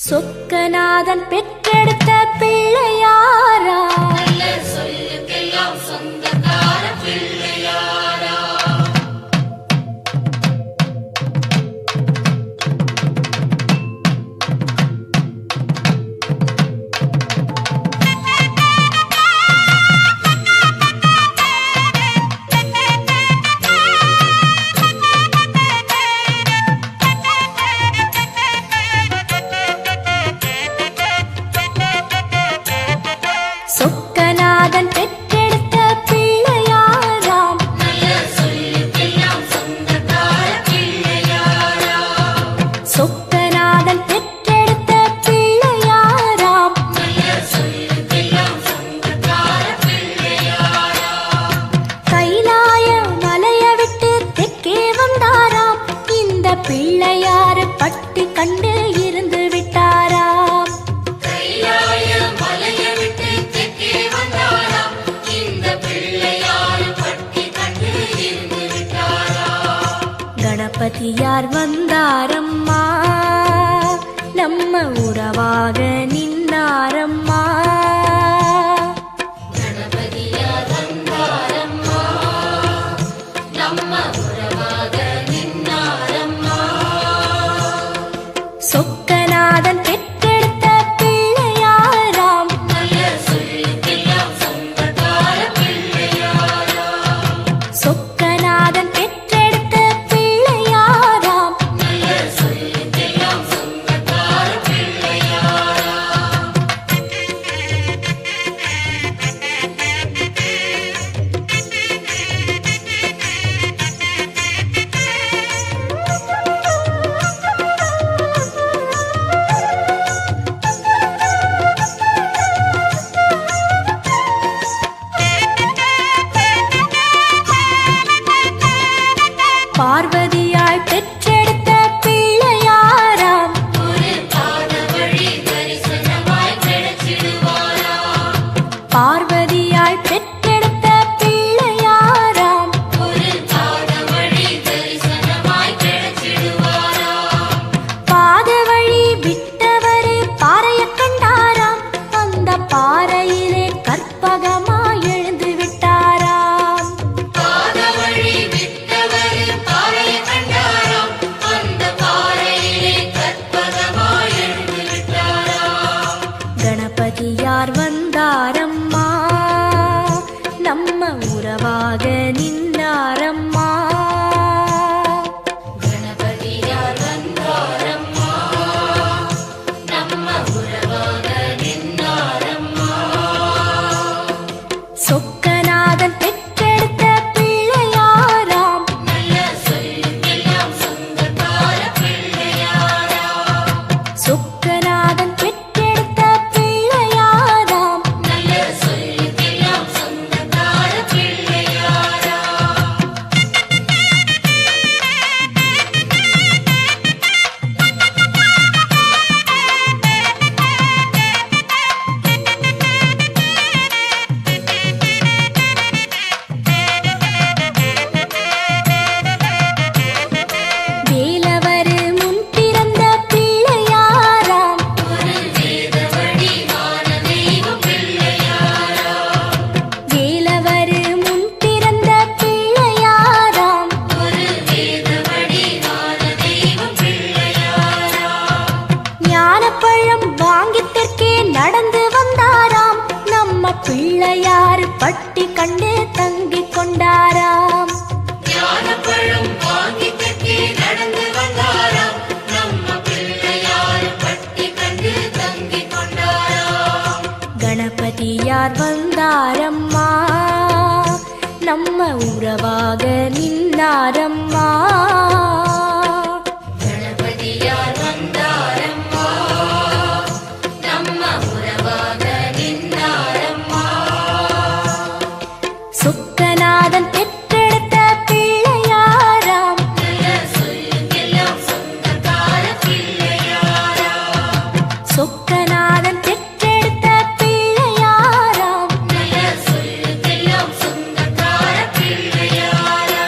சொக்கநாதன் பெற்றெடுத்த பிள்ளையாரா, சொல்லுக்கெல்லாம் சொந்தக்கார பிள்ளையாரா. சொக்கநாதன் பெற்றெடுத்த பிள்ளையாராம், சொல்லுக்கெல்லாம் சொந்தக்கார பிள்ளையாரா. சொக்கநாதன் பெற்றெடுத்த பிள்ளையாராம், சொல்லுக்கெல்லாம் சொந்தக்கார பிள்ளையாரா. கைலாய மலைய விட்டு தெற்கே வந்தாராம், இந்த பிள்ளையாரு பட்டி கண்டு இருந்து விட்டாராம். கைலாய மலையை விட்டு தெற்கே வந்தாராம், இந்த பிள்ளையாரு பட்டி கண்டு இருந்து விட்டாரா. கணபதியார் வந்தாரம்மா, நம்ம உறவாக நின்னாரம்மா. கணபதியார் வந்தாரம்மா, நம்ம உறவாக நின்னாரம்மா. சொக்கநாதன் பெற்றெடுத்த பிள்ளையாராம், சொல்லுக்கெல்லாம் சொந்தக்கார பிள்ளையாரா. சொக்கநாதன் பெற்றெடுத்த பிள்ளையாராம், சொல்லுக்கெல்லாம் சொந்தக்கார பிள்ளையாரா. பார்வதியாய் பெற்றெடுத்த பிள்ளையாராம், ஒரு பாத வழி தரிசனமாய் கிடைச்சிடுவாரா. பார்வதியாய் பெற்றெடுத்த பிள்ளையாராம், ஒரு பாத வழி தரிசனமாய் கிடைச்சிடுவாரா. பாத வழி விட்டவரு பாறைய கண்டாராம், அந்த பாறையிலே கற்பகமாய் எழுந்து விட்டாராம். பாத வழி விட்டவர் பாறையை கண்டாராம், அந்த பாறையிலே கற்பகமாய் எழுந்து விட்டாரா. கணபதியார் வந்தாரம்மா, நம்ம உறவாக நின்னாரம்மா. கணபதியார் வந்தாரம்மா, நம்ம உறவாக நின்னாரம்மா. சொக்கநாதன் பெற்றெடுத்த பிள்ளையாராம், சொல்லுக்கெல்லாம் சொந்தக்கார பிள்ளையாரா. சொக்கநாதன் பெற்றெடுத்த பிள்ளையாராம், சொல்லுக்கெல்லாம் சொந்தக்கார பிள்ளையாரா. வேலவரு முன் பிறந்த பிள்ளையாராம், ஒரு வேத வடிவான தெய்வ பிள்ளையாரா. வேலவரு முன் பிறந்த பிள்ளையாராம், ஒரு வேத வடிவான தெய்வ பிள்ளையாரா. ஞானப்பழம் வாங்கி தெற்கே நடந்து வந்தாராம், நம்ம பிள்ளையாரு பட்டி கண்டு தங்கிக் கொண்டாராம். ஞானப்பழம் வாங்கி தெற்கே நடந்து வந்தாராம், நம்ம பிள்ளையாரு பட்டி கண்டு தங்கிக் கொண்டாராம். கணபதியார் வந்தாரம்மா, நம்ம உறவாக நின்னாரம்மா. கணபதியார் வந்தாரம்மா, நம்ம உறவாக நின்னாரம்மா. சொக்கநாதன் பெற்றெடுத்த பிள்ளையாராம், சொல்லுக்கெல்லாம் சொந்தக்கார பிள்ளையாரா. சொக்கநாதன் பெற்றெடுத்த பிள்ளையாராம், சொல்லுக்கெல்லாம் சொந்தக்கார பிள்ளையாரா.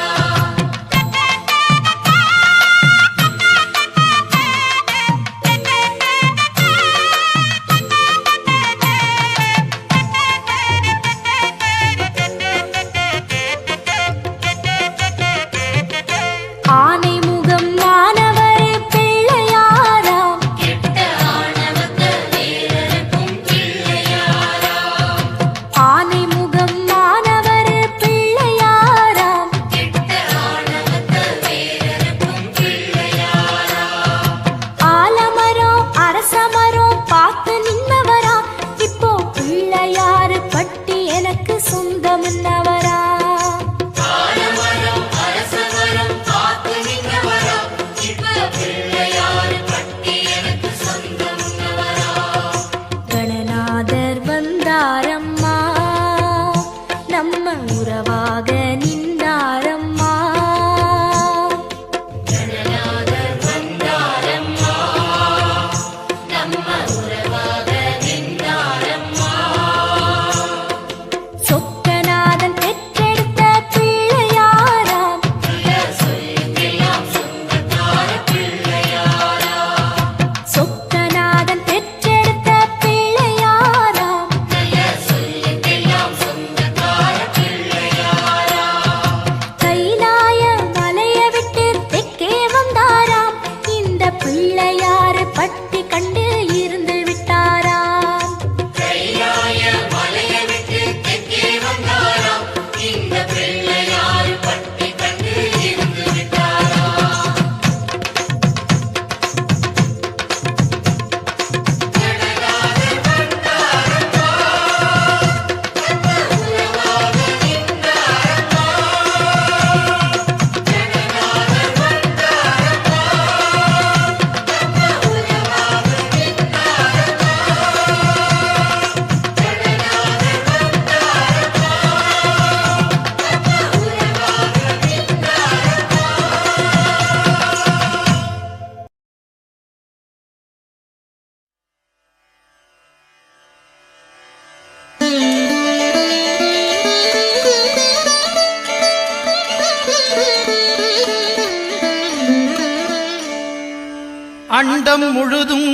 அண்டம் முழுதும்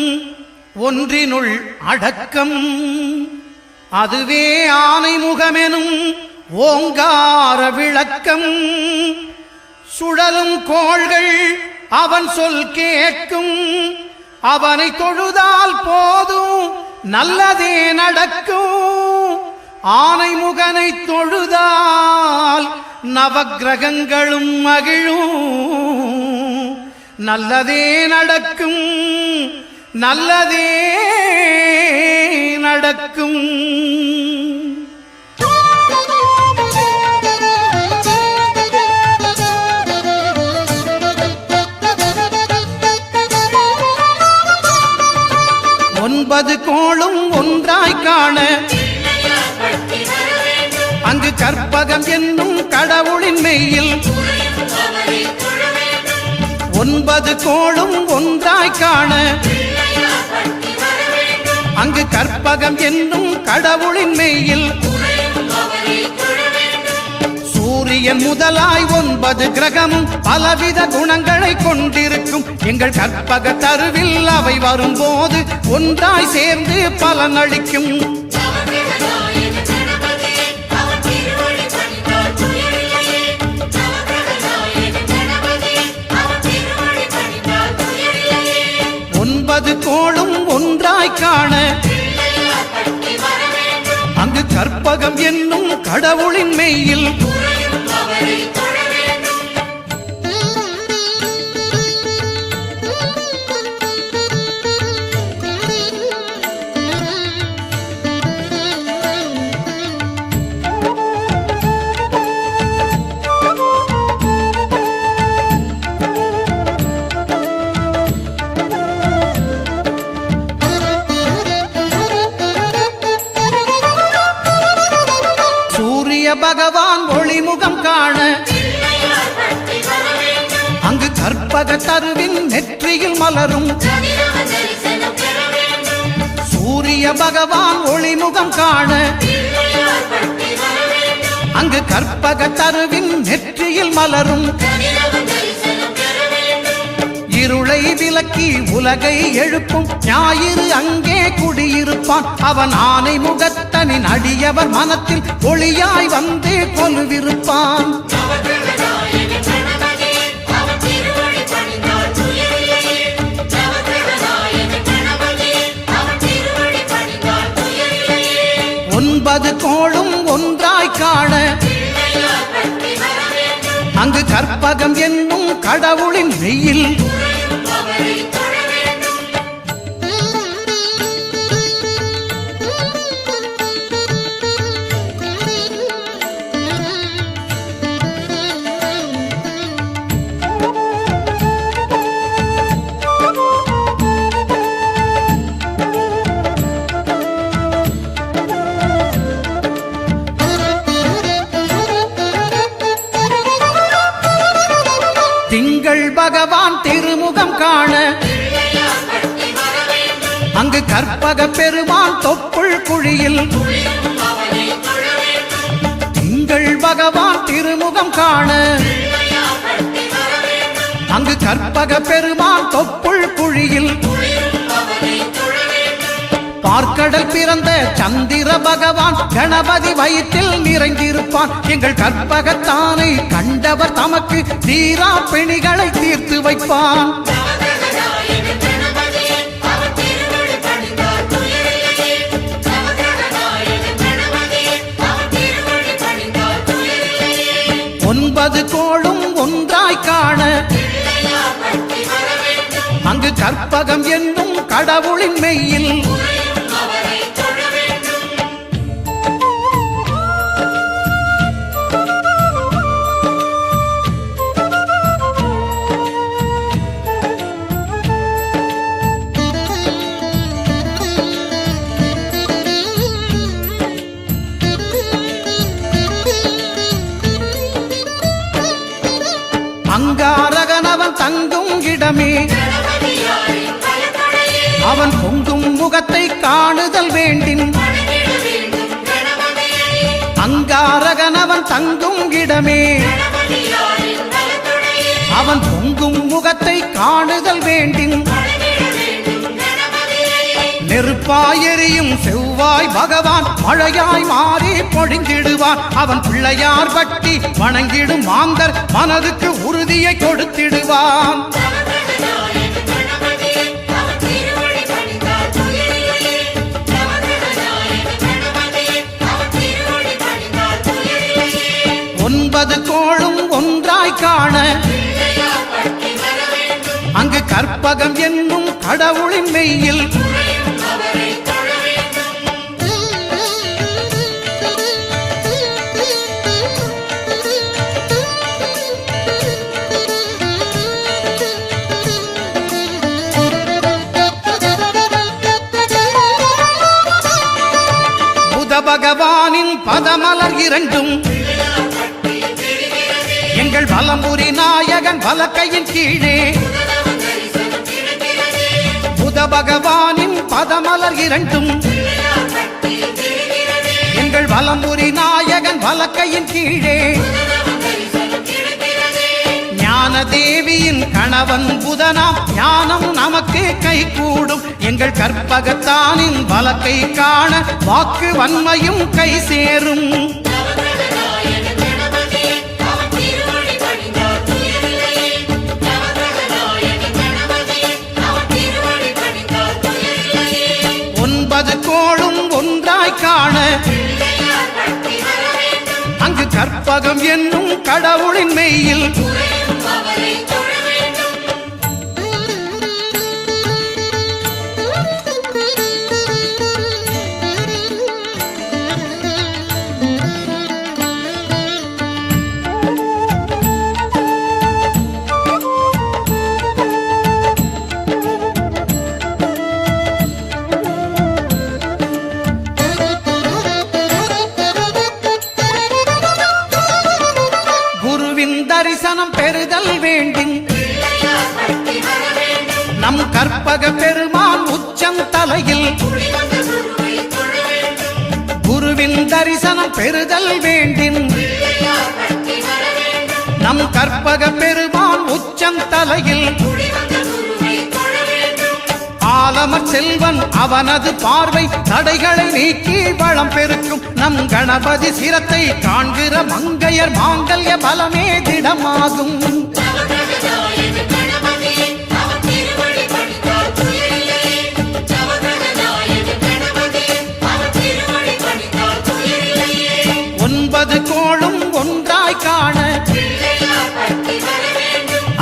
ஒன்றினுள் அடக்கம், அதுவே ஆனைமுகமெனும் ஓங்கார விளக்கம். சுழலும் கோள்கள் அவன் சொல் கேட்கும், அவனை தொழுதால் போதும் நல்லதே நடக்கும். ஆனைமுகனை தொழுதால் நவக்கிரகங்களும் மகிழும், நல்லதே நடக்கும், நல்லதே நடக்கும். ஒன்பது கோளும் ஒன்றாய் காண அங்கு கற்பகம் என்னும் கடவுளின் மெய்யில். ஒன்பது கோளும் ஒன்றாய் காண அங்கு கற்பகம் என்னும் கடவுளின் மெய்யில். சூரியன் முதலாய் 9 கிரகமும் பலவித குணங்களை கொண்டிருக்கும். எங்கள் கற்பக தருவில் அவை வரும்போது ஒன்றாய் சேர்ந்து பலனளிக்கும். ஒன்பது கோளும் ஒன்றாய் காண அங்கு கற்பகம் என்னும் கடவுளின் மெய்யில். பகவான் ஒளிமுகம் காண அங்கு கற்பக தருவின் நெற்றியில் மலரும். சூரிய பகவான் ஒளிமுகம் காண அங்கு கற்பக தருவின் நெற்றியில் மலரும். இருளை விலக்கி உலகை எழுப்பும் ஞாயிறு அங்கே குடியிருப்பான். அவன் ஆனை முகத்தனின் அடியவர் மனத்தில் ஒளியாய் வந்து கொலுவிருப்பான். ஒன்பது கோளும் ஒன்றாய் காண அங்கு கற்பகம் என்னும் கடவுளின் மெய்யில். திங்கள் பகவான் திருமுகம் காண அங்கு கற்பக பெருமான் தொப்புள் குழியில். திங்கள் பகவான் திருமுகம் காண அங்கு கற்பக பெருமான் தொப்புள் குழியில். பார்க்கடல் பிறந்த சந்திர பகவான் கணபதி வயிற்றில் நிறைந்திருப்பான். எங்கள் கற்பகத்தானை கண்டவர் தமக்கு தீரா பிணிகளை தீர்த்து வைப்பான். ஒன்பது கோளும் ஒன்றாய் காண அங்கு கற்பகம் என்னும் கடவுளின் மெய்யில். அங்காரகனவன் தங்கும் இடமே அவன் பொங்கும் முகத்தை காணுதல் வேண்டின். அங்காரகனவன் தங்கும் இடமே அவன் பொங்கும் முகத்தை காணுதல் வேண்டின். நெருப்பாய் எரியும் செவ்வாய் பகவான் மழையாய் மாறி பொழிந்திடுவான். அவன் பிள்ளையார் பட்டி வணங்கிடும் மாந்தர் மனதுக்கு உறுதியை கொடுத்திடுவான். ஒன்பது கோளும் ஒன்றாய் காண அங்கு கற்பகம் என்னும் கடவுளின் மெய்யில் புத பகவானின் பதமலர் இரண்டும் எங்கள் வலம்புரி நாயகன் வலக்கையின் கீழே புத பகவானின் பதமலர் இரண்டும் எங்கள் வலம்புரி நாயகன் வலக்கையின் கீழே ஞான தேவியின் கணவன் புதனாம் ஞானம் நமக்கு கை கூடும். எங்கள் கற்பகத்தானின் வலக்கை காண வாக்கு வன்மையும் கை சேரும். ஒன்பது கோளும் ஒன்றாய் காண அங்கு கற்பகம் என்னும் கடவுளின் மெய்யில் தரிசனம் பெறுதல் வேண்டும். நம் கற்பக பெருமான் உச்சம் தலையில் குருவின் தரிசனம் பெறுதல் வேண்டும். நம் கற்பக பெருமான் உச்சம் தலையில் ஆலமர் செல்வன் அவனது பார்வை தடைகளை நீக்கி வளம் பெருக்கும். நம் கணபதி சிரத்தை காண்கிற மங்கையர் மாங்கல்ய பலமே திடமாகும். ஒன்பது கோளும் ஒன்றாய் காண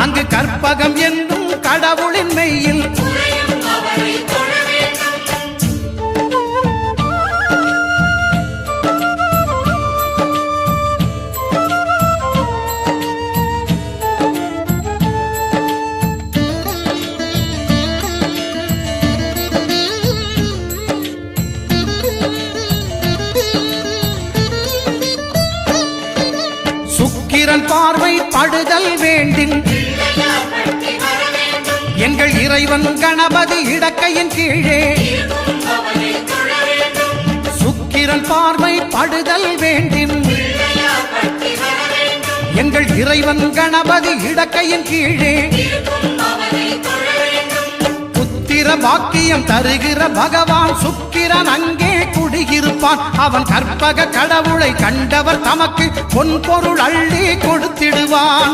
அங்கு கற்பகம் என்னும் கடவுளின் மெய்யில் சுக்கிரன் பார்வை படுதல் வேண்டின் எங்கள் இறைவன் கணபதி இடக்கையின் கீழே சுக்கிரன் பார்வை படுதல் வேண்டின் எங்கள் இறைவன் கணபதி இடக்கையின் கீழே புத்திர பாக்கியம் தருகிற பகவான் சுக்கிரன் அங்கே குடியிருப்பான். அவன் கற்பக கடவுளை கண்டவர் தமக்கு பொன் பொருள் அள்ளி கொடுத்திடுவான்.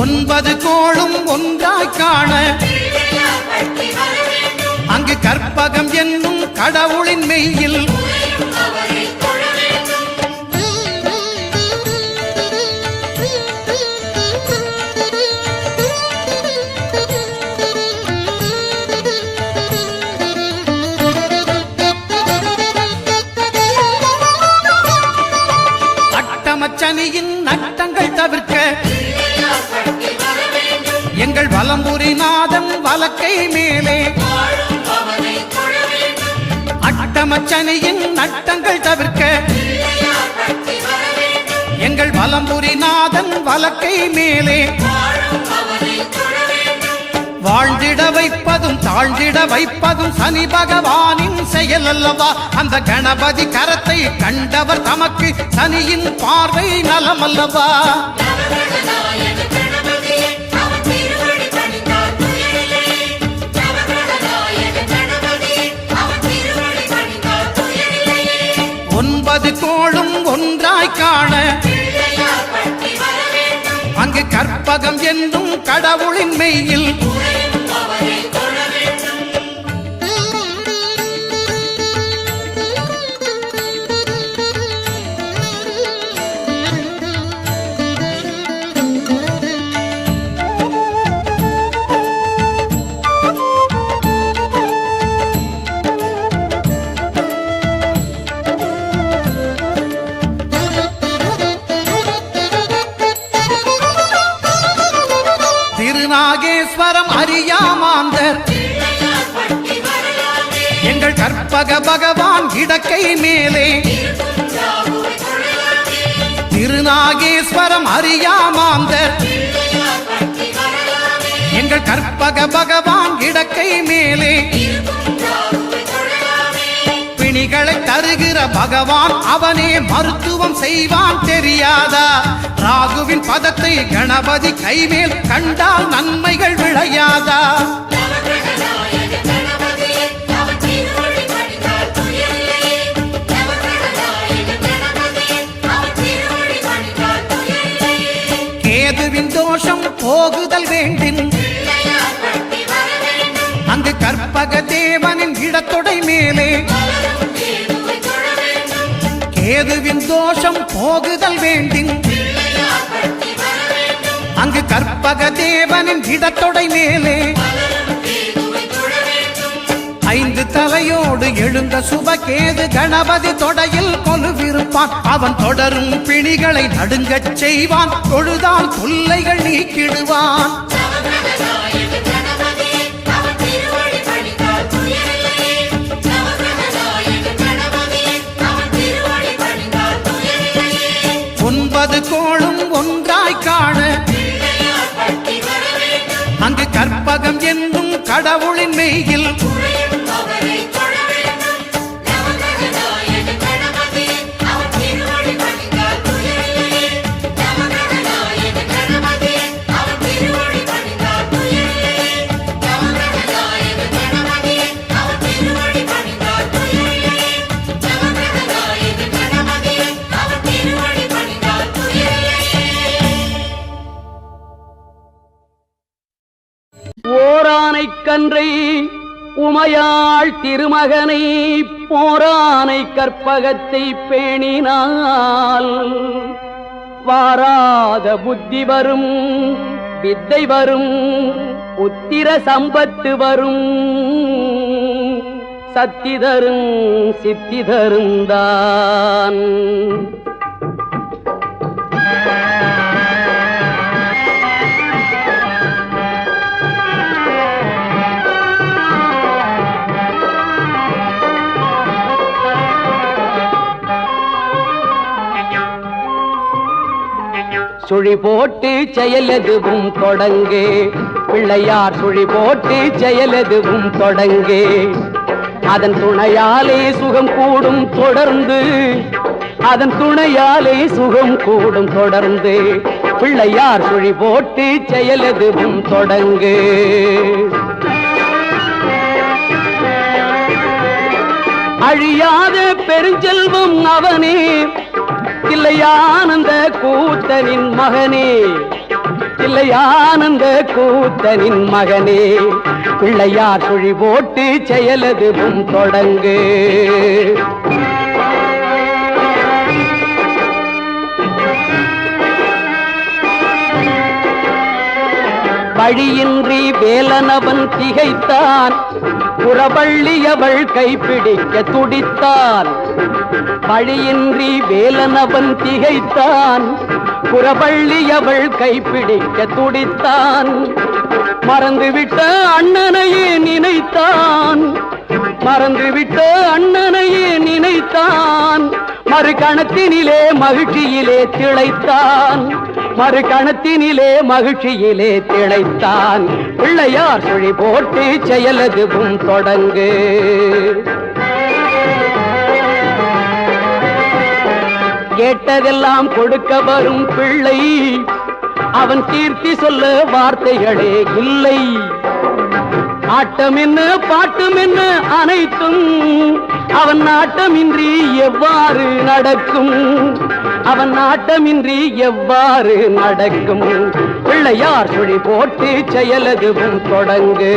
ஒன்பது கோளும் ஒன்றாய் காண அங்கு கற்பகம் என்னும் கடவுளின் மெய்யில் அட்டமச்சனியின் நட்டங்கள் தவிர்க்க எங்கள் வலம்புரி நாதன் வலக்கை மேலே அட்டமச்சனியின் நட்டங்கள் தவிர்க்க எங்கள் வலம்புரி நாதன் வலக்கை மேலே வாழ்ந்திட வைப்பதும் தாழ்ந்திட வைப்பதும் சனி பகவானின் செயல் அல்லவா? அந்த கணபதி கரத்தை கண்டவர் தமக்கு சனியின் பார்வை நலம் அல்லவா? ஒன்பது கோளும் ஒன்றாய் காண அங்கு கற்பகம் என்னும் கடவுளின் மெய்யில் திருநாகேஸ்வரம் அறியாமாந்தர் எங்கள் கற்பக பகவான் இடக்கை மேலே திருநாகேஸ்வரம் அறியாமாந்தர் எங்கள் கற்பக பகவான் இடக்கை மேலே பிணிகளை தருகிற பகவான் அவனே மருத்துவம் செய்வான் தெரியாதா? ராகுவின் பதத்தை கணபதி கைமேல் கண்டால் நன்மைகள் விளையாதா? கேதுவின் தோஷம் போகுதல் வேண்டின் அங்கு கற்பக தேவனின் இடத்தொடை மேலே கேதுவின் தோஷம் போகுதல் வேண்டின் அங்கு கற்பக தேவனின் இடத்தொடை மேலே ஐந்து தலையோடு எழுந்த சுபகேது கணபதி தொடையில் கொலுவிருப்பான். அவன் தொடரும் பிணிகளை நடுங்கச் செய்வான். தொழுதால் தொல்லைகள் நீக்கிடுவான். ஒன்பது கோளும் ஒன்றாய் காண அங்கு கற்பகம் என்னும் கடவுளின் மெய்யில் கன்றை உமையாள் திருமகனை போரானை கற்பகத்தை பேணினால் வாராத புத்தி வரும், வித்தை வரும், உத்திர சம்பத்து வரும், சத்தி தரும் சித்தி தருந்தான். சுழி போட்டு செயலெதுவும் தொடங்கே பிள்ளையார், சுழி போட்டு செயலெதுவும் தொடங்கே. அதன் துணையாலே சுகம் கூடும் தொடர்ந்து, அதன் துணையாலே சுகம் கூடும் தொடர்ந்து. பிள்ளையார் சுழி போட்டு செயலெதுவும் தொடங்கே. அழியாத பெருஞ்செல்வம் அவனே, தில்லையானந்த கூத்தனின் மகனே, தில்லையானந்த கூத்தனின் மகனே. பிள்ளையார் சுழி போட்டு செயலதுவும் தொடங்கு. வழியின்றி வேலனவன் திகைத்தான், புறவள்ளியவள் கைப்பிடிக்க துடித்தான். வழியின்றி வேலனவன் திகைத்தான், புறவள்ளியவள் கைப்பிடிக்க துடித்தான். மறந்துவிட்ட அண்ணனையே நினைத்தான், மறந்துவிட்ட அண்ணனையே நினைத்தான். மறு கணத்தினிலே மகிழ்ச்சியிலே திளைத்தான், மறு கணத்தினிலே மகிழ்ச்சியிலே திளைத்தான். பிள்ளையார் சுழி போட்டு செயலதுவும் தொடங்கு. கேட்டதெல்லாம் கொடுக்க வரும் பிள்ளை, அவன் கீர்த்தி சொல்ல வார்த்தைகளே இல்லை. ஆட்டம் என்ன பாட்டம் என்ன அனைத்தும் அவன் நாட்டமின்றி எவ்வாறு நடக்கும், அவன் நாட்டமின்றி எவ்வாறு நடக்கும். பிள்ளையார் சுழி போட்டு செயலதுவும் தொடங்கு.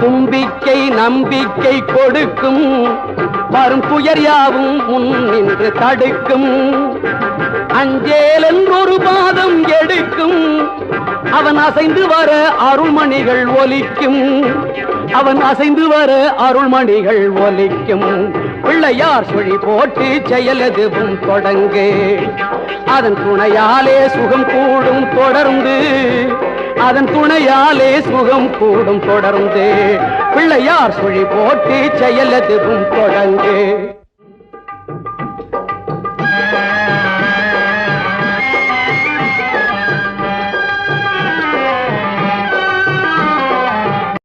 தும்பிக்கை நம்பிக்கை கொடுக்கும், வரும் துயர் யாவும் முன் நின்று தடுக்கும். அஞ்சேலன் ஒரு பாதம் எடுக்கும், அவன் அசைந்து வர அருள்மணிகள் ஒலிக்கும், அவன் அசைந்து வர அருள்மணிகள் ஒலிக்கும். பிள்ளையார் சுழி போட்டு செயலதுவும் தொடங்கு. அதன் துணையாலே சுகம் கூடும் தொடர்ந்து, அதன் துணையாலே சுகம் கூடும் தொடர்ந்து. பிள்ளையார் சுழி போட்டு செயலதுவும் தொடங்கு.